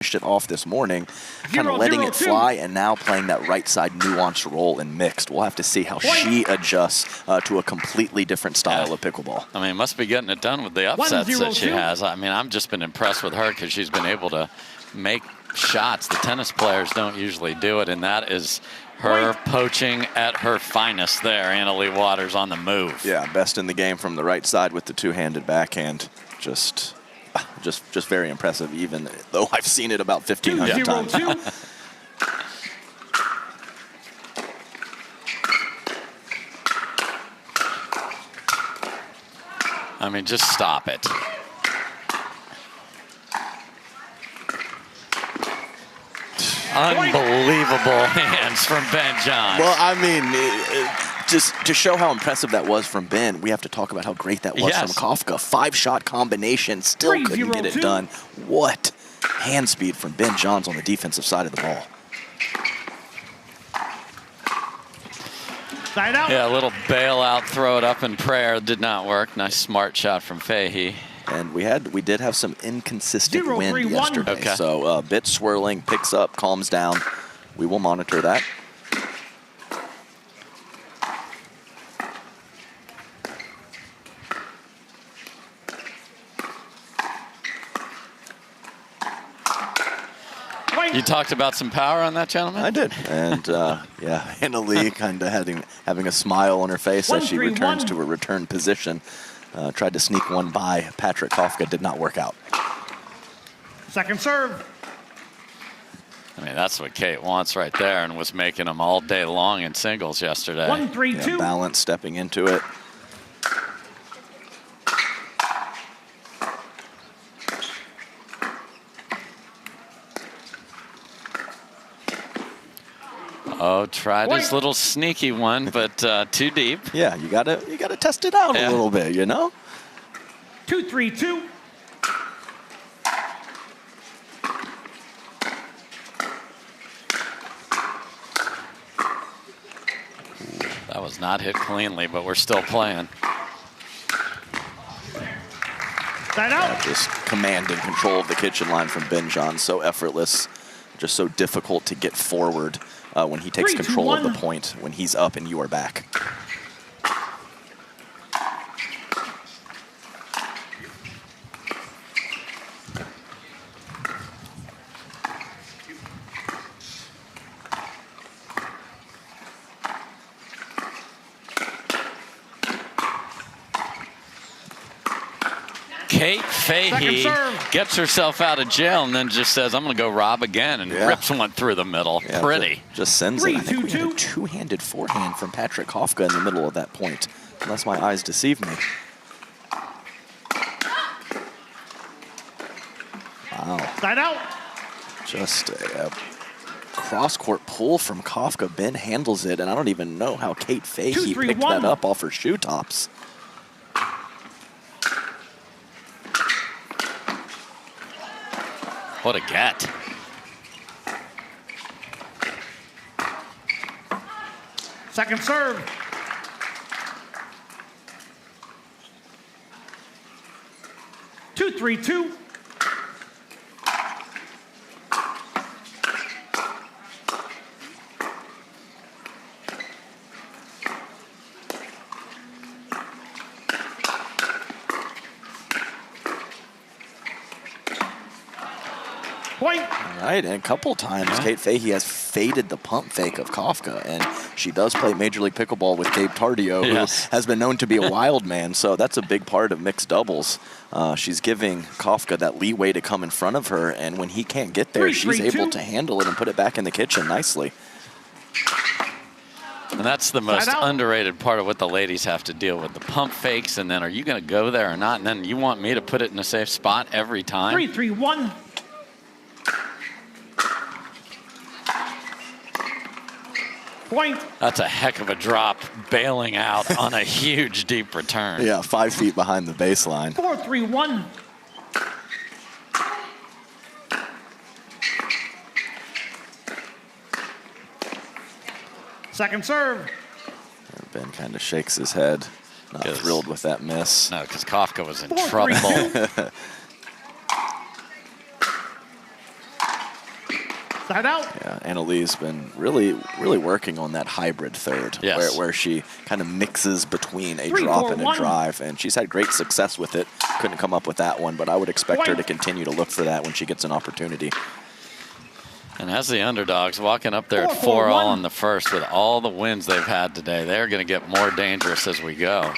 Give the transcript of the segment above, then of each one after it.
it off this morning, kind of letting it fly, and now playing that right side nuanced role in mixed. We'll have to see how she adjusts to a completely different style of pickleball. I mean, must be getting it done with the upsets that she has. I mean, I've just been impressed with her because she's been able to make shots. The tennis players don't usually do it, and that is her poaching at her finest there. Anna Leigh Waters on the move. Yeah, best in the game from the right side with the two-handed backhand. Just very impressive, even though I've seen it about 1,500 times. I mean, just stop it. Unbelievable hands from Ben Johns. Well, I mean, just to show how impressive that was from Ben, we have to talk about how great that was from Kawka. 5-shot combination, still couldn't get it done. What hand speed from Ben Johns on the defensive side of the ball. Side out. Yeah, a little bailout, throw it up in prayer, did not work. Nice smart shot from Fahey. And we did have some inconsistent wind yesterday. So a bit swirling, picks up, calms down. We will monitor that. You talked about some power on that, gentleman? I did. And yeah, Anna Leigh kind of having a smile on her face as she returns to her return position. Tried to sneak one by Patrick Kawka, did not work out. Second serve. I mean, that's what Kate wants right there, and was making them all day long in singles yesterday. 1-3-2. Balance, stepping into it. Oh, tried his little sneaky one, but too deep. Yeah, you gotta test it out a little bit, you know? 2-3-2. That was not hit cleanly, but we're still playing. Side out. Just commanding control of the kitchen line from Ben Johns. So effortless, just so difficult to get forward when he takes control of the point, when he's up and you are back. Kate Fahey gets herself out of jail and then just says, I'm going to go rob again, and rips one through the middle. Yeah, pretty. Just sends it. I think we had a two-handed forehand from Patrick Kawka in the middle of that point, unless my eyes deceive me. Wow. Side out. Just a cross-court pull from Kawka. Ben handles it, and I don't even know how Kate Fahey picked that up off her shoe tops. What a get. Second serve. Two, 3-2. Point. All right, and a couple times Kate Fahey has faded the pump fake of Kawka, and she does play Major League Pickleball with Gabe Tardio, who has been known to be a wild man, so that's a big part of mixed doubles. She's giving Kawka that leeway to come in front of her, and when he can't get there, she's able to handle it and put it back in the kitchen nicely. And that's the most underrated part of what the ladies have to deal with, the pump fakes, and then are you going to go there or not? And then you want me to put it in a safe spot every time? 3-3-1. Point. That's a heck of a drop, bailing out on a huge deep return. Yeah, 5 feet behind the baseline. 4-3-1. Second serve. Ben kind of shakes his head, not thrilled with that miss. No, because Kawka was in trouble. Side out. Yeah, Annalee's been really working on that hybrid third, Yes. where she kind of mixes between a 3, drop 4, and a 1. drive, and she's had great success with it. Couldn't come up with that one, but I would expect her to continue to look for that when she gets an opportunity. And as the underdogs walking up there at 4, 4-all 1. in the first with all the wins they've had today, they're going to get more dangerous as we go.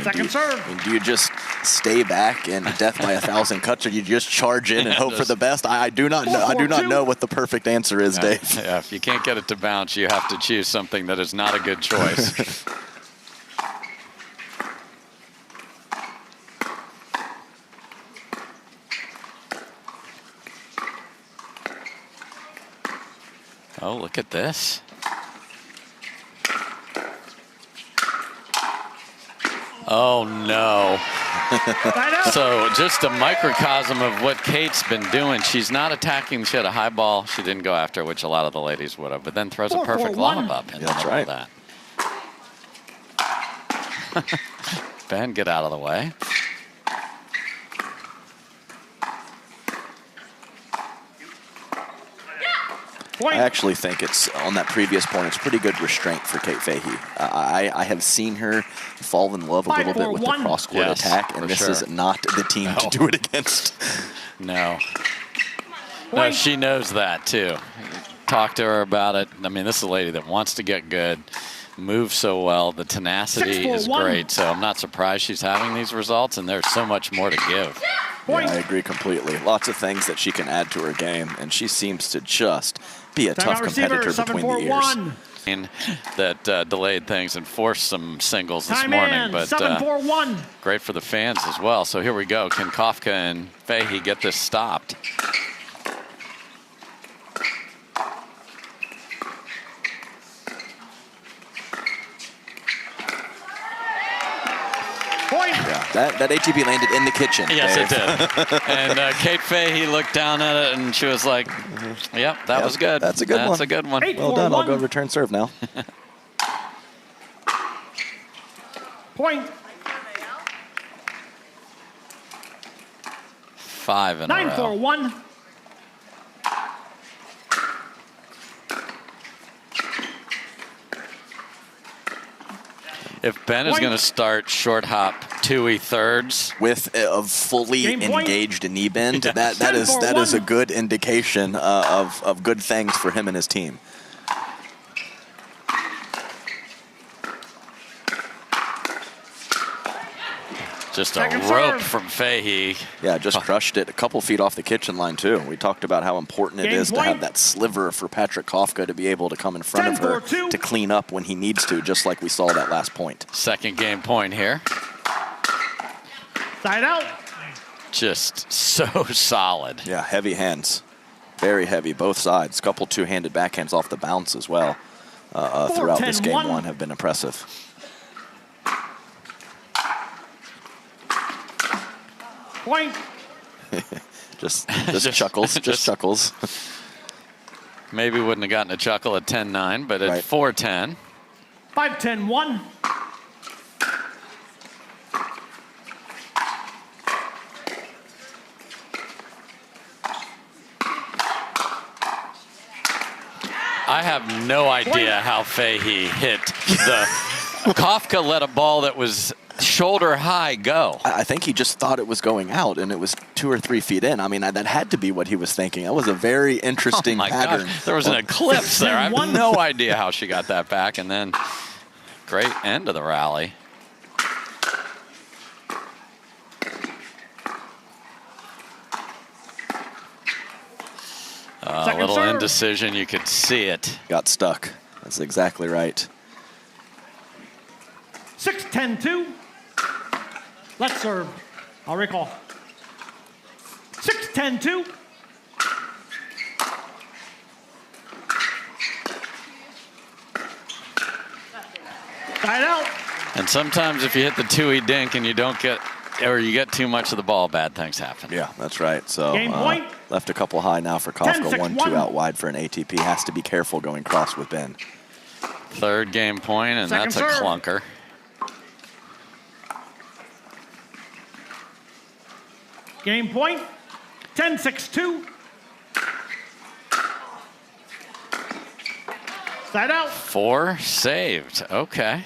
Second serve. And do you just stay back and death by 1,000 cuts, or you just charge in and hope for the best? I do not know. I do not know what the perfect answer is, Dave. Yeah, if you can't get it to bounce, you have to choose something that is not a good choice. Oh, look at this. Oh, no. So just a microcosm of what Kate's been doing. She's not attacking. She had a high ball. She didn't go after, which a lot of the ladies would have, but then throws a perfect lob up. And that's right. That. Ben, get out of the way. I actually think it's, on that previous point, it's pretty good restraint for Kate Fahey. I have seen her fall in love a little bit with the cross-court attack, and this is not the team to do it against. No. No, she knows that, too. Talk to her about it. I mean, this is a lady that wants to get good, moves so well. The tenacity is great, so I'm not surprised she's having these results, and there's so much more to give. Yeah, I agree completely. Lots of things that she can add to her game, and she seems to just be a tough competitor between the ears. That delayed things and forced some singles this morning, but great for the fans as well. So here we go. Can Kawka and Fahey get this stopped? Yeah, that ATP landed in the kitchen. Yes, Dave. it did. And Kate Fahey looked down at it, and she was like, yep, that was good. That's a good one. That's a good one. Well done. I'll go return serve now. Point. 5 in a row. 9-4-1. If Ben is going to start short hop 2E thirds with a fully engaged knee bend, that is a good indication of good things for him and his team. Just a rope from Fahey. Yeah, just crushed it a couple feet off the kitchen line, too. We talked about how important it is to have that sliver for Patrick Kawka to be able to come in front of her to clean up when he needs to, just like we saw that last point. Second game point here. Side out. Just so solid. Yeah, heavy hands. Very heavy, both sides. Couple two-handed backhands off the bounce as well throughout this game one have been impressive. Point. just chuckles, just chuckles. Maybe wouldn't have gotten a chuckle at 10-9, but at 4-10. 5-10-1. I have no idea how Fahey hit the... Kawka let a ball that was shoulder high go. I think he just thought it was going out, and it was 2 or 3 feet in. I mean, that had to be what he was thinking. That was a very interesting pattern. Gosh. There was an eclipse there. I have no idea how she got that back, and then great end of the rally. A little indecision. You could see it. Got stuck. That's exactly right. 6-10-2. Let's serve. I'll recall. 6-10-2. Side out. And sometimes if you hit the 2E dink and you don't get, or you get too much of the ball, bad things happen. Yeah, that's right. So Game point. Left a couple high now for Kawka. 1-2 out wide for an ATP. Has to be careful going cross with Ben. Third game point, and that's a clunker. Game point. 10-6-2. Side out. 4 saved. Okay.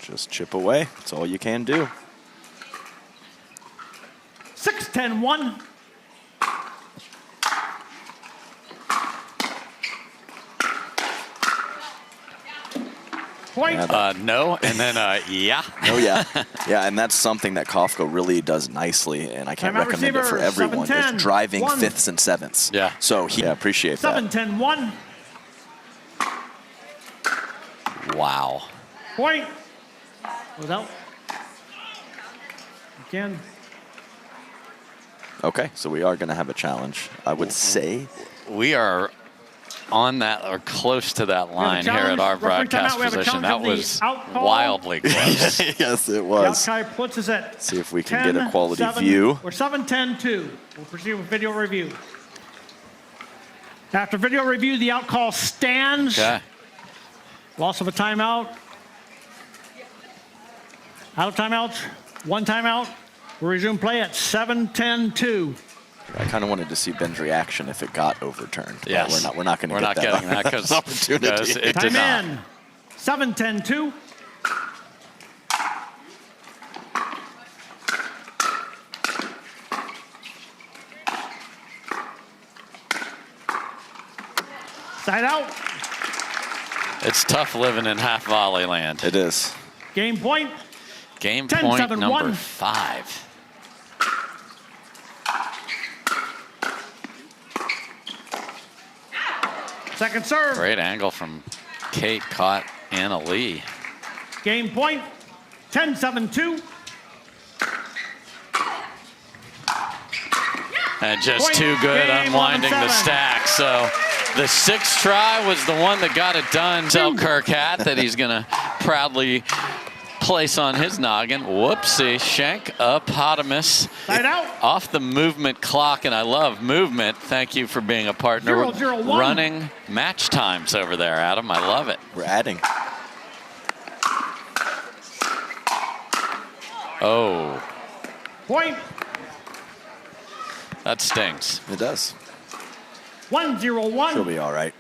Just chip away. That's all you can do. 6-10-1. Point. No, and then yeah. Oh, yeah. Yeah, and that's something that Kawka really does nicely, and I can't Timeout recommend it for receiver, everyone, 7-10, is driving 1. 5ths and 7ths. Yeah. So, yeah, appreciate that. 7-10-1. Wow. Point. Without. Again. Okay, so we are going to have a challenge. I would say. We are on that or close to that line here at our Referee broadcast timeout. We have a position. That challenge of the was out call. wildly close. Yes, it The was. outside puts us at See if we can 10, get a quality 7, view. We're 7-10-2. We'll proceed with video review. After video review, the out call stands. Okay. Loss of a timeout. Out of timeouts. 1 timeout. We'll resume play at 7-10-2. I kind of wanted to see Ben's reaction if it got overturned. But Yes. We're not going to get getting that because opportunity. it did Time not. in. 7-10-2. Side out. It's tough living in half volley land. It is. Game point. Game 10, point 7, number 1. 5. Second serve. Great angle from Kate, caught Anna Leigh. Game point. 10-7-2. And just Point. too good Game unwinding the 11-7. stack. So the 6th try was the one that got it done. Selkirk hat that he's going to proudly place on his noggin. Whoopsie, Shank-opotamus. Side out. Off the movement clock, and I love movement. Thank you for being a partner. 0-0-1. Running match times over there, Adam. I love it. We're adding. Oh, Point. that stings. It does. 1-0-1. She'll be all right.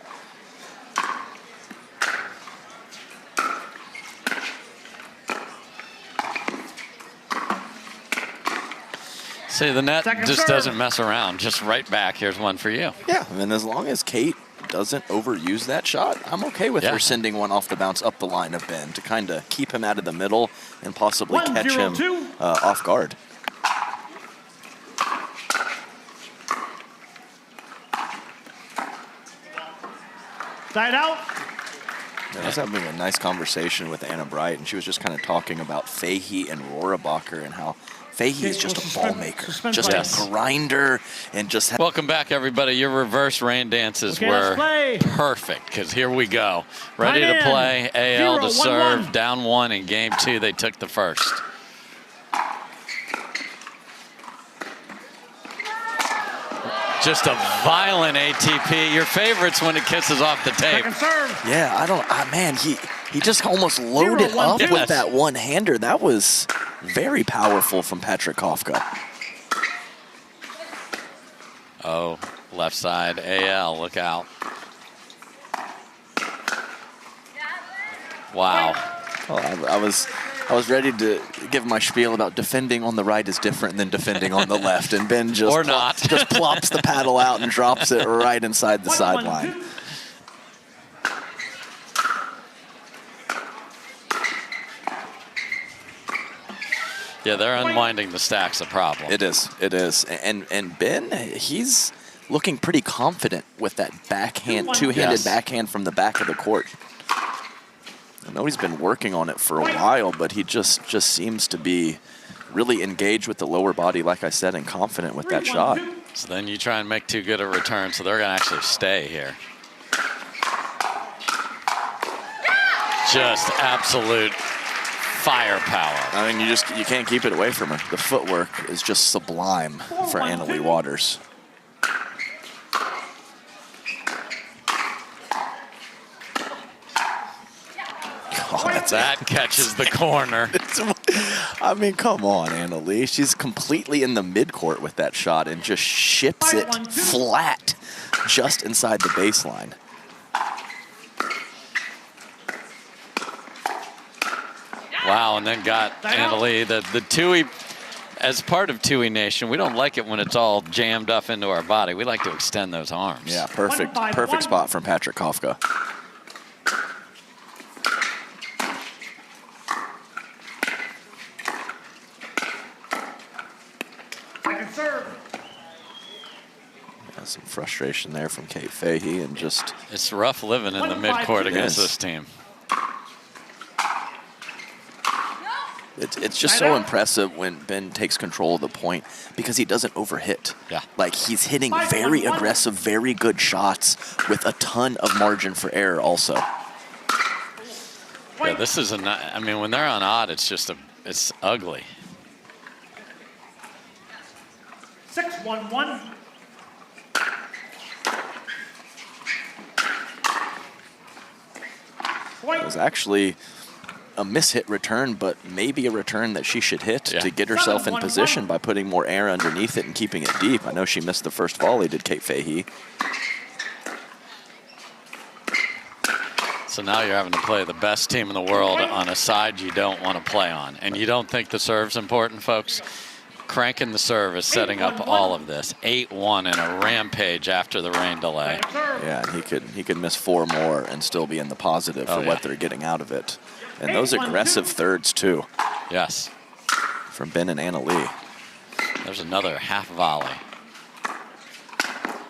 See, the net Second just serve. doesn't mess around. Just right back. Here's one for you. Yeah, and as long as Kate doesn't overuse that shot, I'm okay with her sending one off the bounce up the line of Ben to kind of keep him out of the middle and possibly catch him 1-0-2. off guard. Side out. I was having a nice conversation with Anna Bright, and she was just kind of talking about Fahey and Rohrabacher and how Fahey is just a ball maker, just a grinder, and just. Welcome back, everybody. Your reverse rain dances Okay, let's were play. perfect because here we go. Ready Time to in. play. AL to 0-1-1. serve. Down 1 in game 2. They took the first. Just a violent ATP. Your favorites when it kisses off the tape. Second serve. Yeah, man, he just almost loaded 0-1-2. up Yes. with that one-hander. That was very powerful from Patrick Kawka. Oh, left side. AL, look out. Wow. Oh, I was ready to give my spiel about defending on the right is different than defending on the left, and Ben just Or not. just plops the paddle out and drops it right inside the 1-1-2. sideline. Yeah, they're unwinding the stack's a problem. It is. And Ben, he's looking pretty confident with that backhand, 2-1. two-handed Yes. backhand from the back of the court. I know he's been working on it for a while, but he just seems to be really engaged with the lower body, like I said, and confident with that shot. So then you try and make too good a return, so they're going to actually stay here. Just absolute firepower. I mean, you can't keep it away from her. The footwork is just sublime for Anna Leigh Waters. Oh, That catches the corner. I mean, come on, Leigh. She's completely in the midcourt with that shot and just ships it flat just inside the baseline. Wow, and then got Leigh the Tui. As part of Tui Nation, we don't like it when it's all jammed up into our body. We like to extend those arms. Yeah, perfect spot from Patrick Kawka. Some frustration there from Kate Fahey, and just... It's rough living in the midcourt against this team. It's just so impressive when Ben takes control of the point because he doesn't overhit. Yeah. Like, he's hitting very aggressive, very good shots with a ton of margin for error also. Yeah, this is I mean, when they're on odd, it's just it's ugly. 6-1-1. It was actually a mishit return, but maybe a return that she should hit to get herself in position by putting more air underneath it and keeping it deep. I know she missed the first volley, did Kate Fahey. So now you're having to play the best team in the world on a side you don't want to play on. And you don't think the serve's important, folks? Cranking the serve is setting up all of this. 8-1 and a rampage after the rain delay. Yeah, and he could miss 4 more and still be in the positive for what they're getting out of it. And those aggressive thirds too. Yes. From Ben and Leigh. There's another half volley.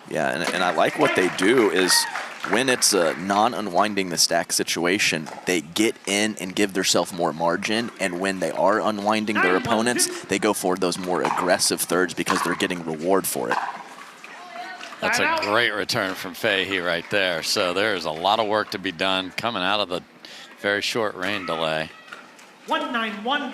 Yeah, and I like what they do is when it's a non-unwinding the stack situation, they get in and give themselves more margin, and when they are unwinding their opponents, they go for those more aggressive thirds because they're getting reward for it. That's a great return from Fahey right there. So there's a lot of work to be done coming out of the very short rain delay. 1-9-1.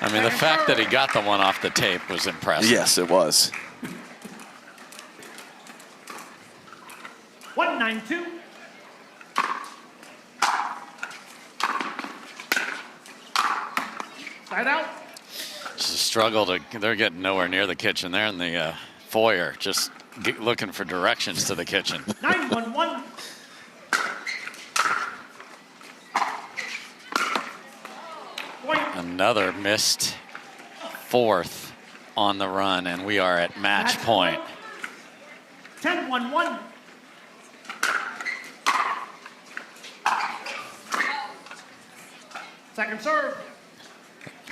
I mean, the fact that he got the one off the tape was impressive. Yes, it was. 1-9-2. Side out. It's a struggle they're getting nowhere near the kitchen. They're in the foyer, just looking for directions to the kitchen. 9-1-1. Another missed fourth on the run, and we are at match point. 10-1-1. Second serve.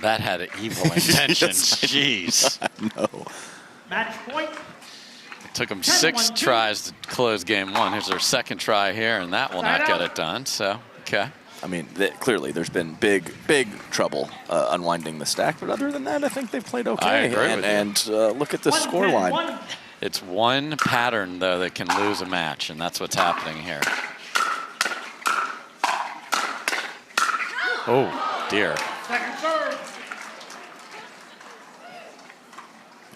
That had evil intentions. Jeez. No. Match point. It took them 6 tries to close game 1. Here's their second try here, and that will not get it done. So, okay. I mean, clearly there's been big trouble unwinding the stack, but other than that, I think they've played okay. I agree with you. And look at the scoreline. It's one pattern, though, that can lose a match, and that's what's happening here. Oh, dear. Second serve.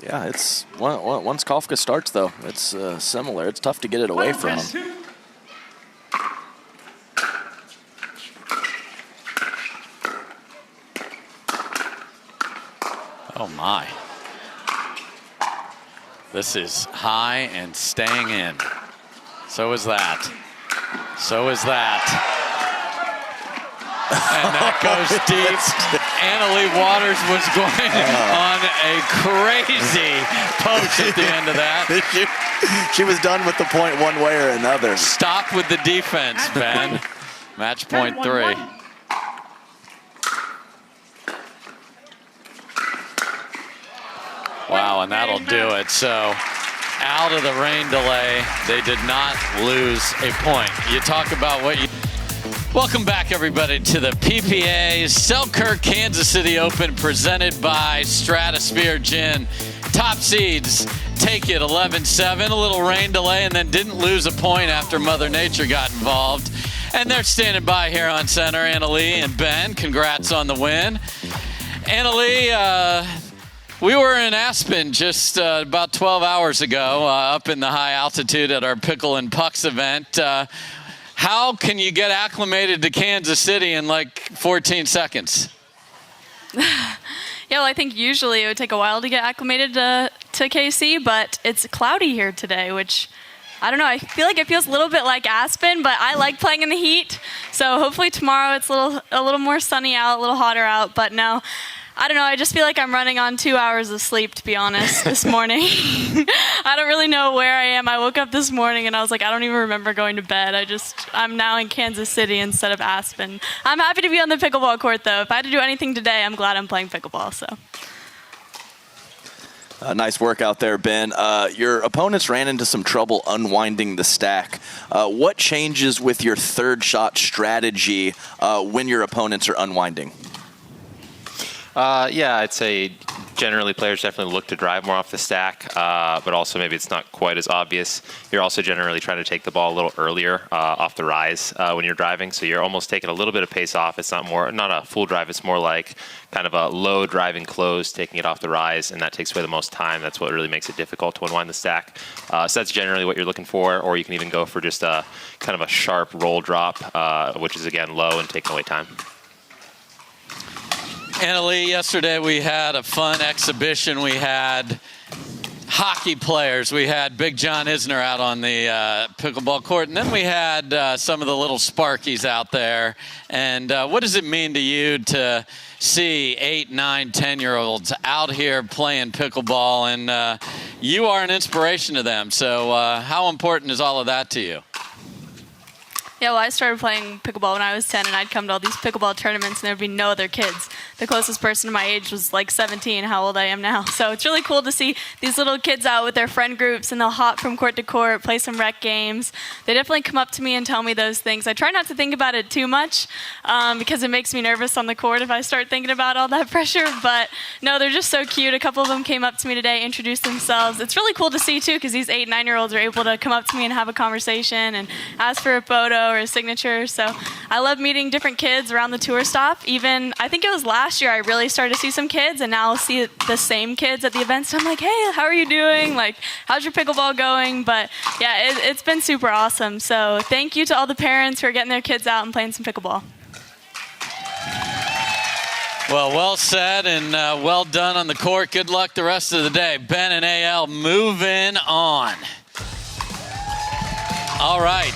Yeah, it's once Kawka starts, though, it's similar. It's tough to get it away from him. Oh, my. This is high and staying in. So is that. So is that. And that goes deep. Leigh Waters was going on a crazy poach at the end of that. She was done with the point one way or another. Stop with the defense, Ben. Match point 3. Wow, and that'll do it. So out of the rain delay, they did not lose a point. You talk about what you... Welcome back, everybody, to the PPA Selkirk Kansas City Open presented by Stratosphere Gin. top seeds take it 11-7, a little rain delay, and then didn't lose a point after Mother Nature got involved. And they're standing by here on center, Anna-Leigh and Ben. Congrats on the win. Anna-Leigh, we were in Aspen just about 12 hours ago up in the high altitude at our Pickle and Pucks event. How can you get acclimated to Kansas City in like 14 seconds? Yeah, well, I think usually it would take a while to get acclimated to KC, but it's cloudy here today, which, I don't know, I feel like it feels a little bit like Aspen, but I like playing in the heat. So hopefully tomorrow it's a little more sunny out, a little hotter out, but no. I don't know, I just feel like I'm running on 2 hours of sleep, to be honest, this morning. I don't really know where I am. I woke up this morning and I was like, I don't even remember going to bed. I'm now in Kansas City instead of Aspen. I'm happy to be on the pickleball court, though. If I had to do anything today, I'm glad I'm playing pickleball, so. Nice work out there, Ben. Your opponents ran into some trouble unwinding the stack. What changes with your third shot strategy when your opponents are unwinding? Yeah, I'd say generally players definitely look to drive more off the stack, but also maybe it's not quite as obvious. You're also generally trying to take the ball a little earlier off the rise when you're driving, so you're almost taking a little bit of pace off. It's not a full drive, it's more like kind of a low driving close, taking it off the rise, and that takes away the most time. That's what really makes it difficult to unwind the stack. So that's generally what you're looking for, or you can even go for just a kind of a sharp roll drop, which is again low and taking away time. Anna-Leigh, yesterday we had a fun exhibition. We had hockey players. We had Big John Isner out on the pickleball court, and then we had some of the little Sparkies out there. And what does it mean to you to see 8, 9, 10-year-olds out here playing pickleball? And you are an inspiration to them. So how important is all of that to you? Yeah, well, I started playing pickleball when I was 10, and I'd come to all these pickleball tournaments, and there'd be no other kids. The closest person to my age was like 17, how old I am now. So it's really cool to see these little kids out with their friend groups, and they'll hop from court to court, play some rec games. They definitely come up to me and tell me those things. I try not to think about it too much because it makes me nervous on the court if I start thinking about all that pressure. But no, they're just so cute. A couple of them came up to me today, introduced themselves. It's really cool to see, too, because these 8, 9-year-olds are able to come up to me and have a conversation and ask for a photo or a signature. So I love meeting different kids around the tour stop. Even, I think it was last year I really started to see some kids, and now I'll see the same kids at the events. I'm like, hey, how are you doing? Like, how's your pickleball going? But yeah, it's been super awesome. So thank you to all the parents who are getting their kids out and playing some pickleball. Well said and well done on the court. Good luck the rest of the day. Ben and AL moving on. All right.